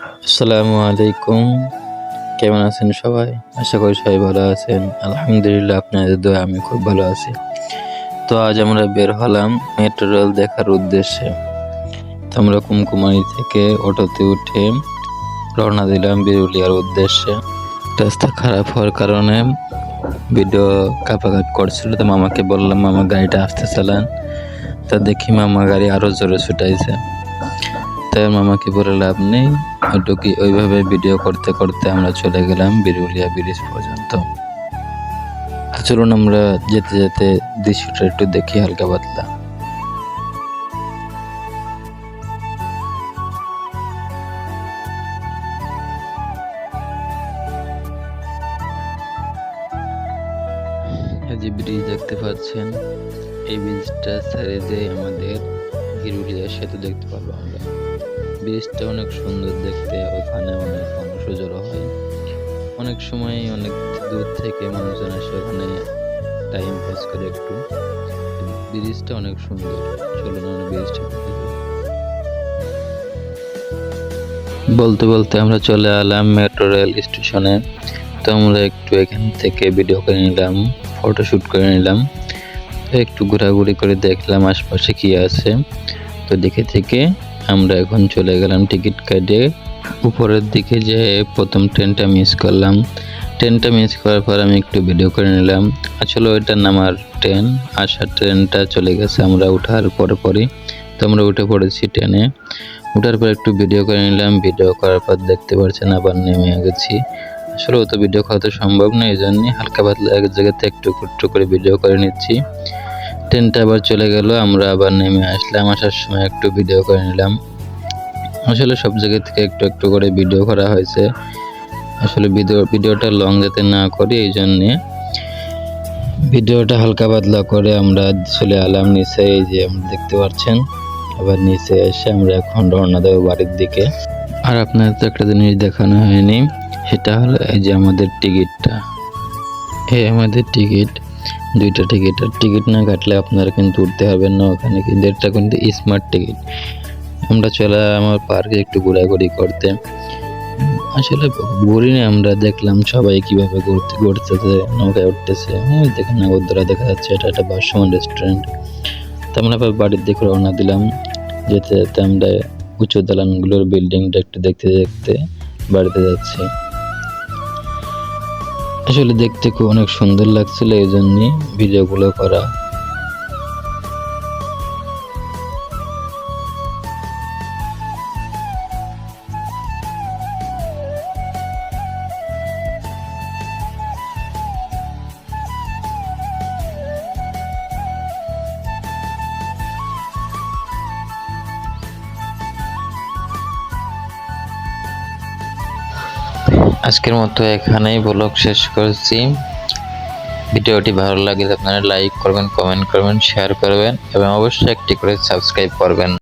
আসসালামু আলাইকুম। কেমন আছেন সবাই? আশা করি সবাই ভালো আছেন। আলহামদুলিল্লাহ, আপনাদের দোয়ায় আমি খুব ভালো আছি। তো আজ আমরা বের হলাম মেট্রো রেল দেখার উদ্দেশ্যে। তো আমরা কুমকুমারী থেকে অটোতে উঠে রওনা দিলাম বিরুলিয়ার উদ্দেশ্যে। রাস্তা খারাপ হওয়ার কারণে ভিডিও কাপাকাট করছিল। তো মামাকে বললাম, মামা গাড়িটা আস্তে চালান। তা দেখি মামা গাড়ি আরো জোরে ছুটাইছে। তাই মামাকে বলে লাভ নেই, ওইভাবে ভিডিও করতে করতে আমরা চলে গেলাম বিরুলিয়া ব্রিজ পর্যন্ত। চলুন আমরা যেতে যেতে দৃশ্যটা একটু দেখি হালকা পাতলা। এই যে ব্রিজ দেখতে পাচ্ছেন, এই ব্রিজটা ছেড়ে যে আমাদের বিরুলিয়া সেতু দেখতে পারবো আমরা। ব্রিজটা অনেক সুন্দর দেখতে, ওখানে অনেক মানুষ জড়ো হয়। অনেক সময় অনেক দূর থেকে মানুষজন আসে ওখানে টাইম পাস করে একটু। ব্রিজটা অনেক সুন্দর, চলুন আমরা ব্রিজটা দেখি। বলতে বলতে আমরা চলে এলাম মেট্রো রেল স্টেশনে। তো আমরা একটু এখান থেকে ভিডিও করে নিলাম, ফটোশুট করে নিলাম, একটু ঘোরাঘুরি করে দেখলাম আশপাশে কি আছে। তো দেখে থেকে আমরা এখন চলে গেলাম টিকিট কেটে উপরের দিকে। যে প্রথম ট্রেনটা মিস করলাম, ট্রেনটা মিস করার পর আমি একটু ভিডিও করে নিলাম। আসলে ওইটা নামার ট্রেন, আসার ট্রেনটা চলে গেছে আমরা উঠার পরই। তো আমরা উঠে পড়েছি ট্রেনে। উঠার পর একটু ভিডিও করে নিলাম, ভিডিও করার পর দেখতে পাচ্ছেন আবার নেমে গেছি। আসলে অত ভিডিও করা তো সম্ভব নয়, এই জন্যই হালকা পাতলা এক জায়গাতে একটু একটু করে ভিডিও করে নিচ্ছি। ট্রেনটা আবার চলে গেল, আমরা আবার নেমে আসলাম। আসার সময় একটু ভিডিও করে নিলাম। আসলে সব জায়গা থেকে একটু একটু করে ভিডিও করা হয়েছে। আসলে ভিডিওটা লং যাতে না করি, এই জন্যে ভিডিওটা হালকা পাতলা করে আমরা চলে এলাম নিচে। এই যে আমরা দেখতে পাচ্ছেন, আবার নিচে এসে আমরা এখন রওনা দেবো বাড়ির দিকে। আর আপনাদের তো একটা জিনিস দেখানো হয়নি, সেটা হলো এই যে আমাদের টিকিটটা। এই আমাদের টিকিট, দুইটা টিকিট। আর টিকিট না কাটলে আপনারা কিন্তু উঠতে পারবেন না ওখানে, কিন্তু এটা কিন্তু স্মার্ট টিকিট। আমরা চলে আমার পার্কে একটু ঘোরাঘুরি করতে। আসলে ঘুরিনি, আমরা দেখলাম সবাই কিভাবে ঘুরতেছে, নৌকায় উঠতেছে। দেখেন নাগরদোলা দেখা যাচ্ছে, এটা একটা ভাসমান রেস্টুরেন্ট। তো আমরা আবার বাড়ির দিকে রওনা দিলাম। যেতে যেতে আমরা উঁচু দালানগুলোর বিল্ডিংটা একটু দেখতে দেখতে বাড়িতে যাচ্ছি। আসলে দেখতে খুব অনেক সুন্দর লাগছিল, এই জন্যই ভিডিওগুলো করা। আজকের মতো এখানেই ব্লগ শেষ করছি। ভিডিওটি ভালো লাগলে আপনারা লাইক করবেন, কমেন্ট করবেন, শেয়ার করবেন এবং অবশ্যই একটি করে সাবস্ক্রাইব করবেন।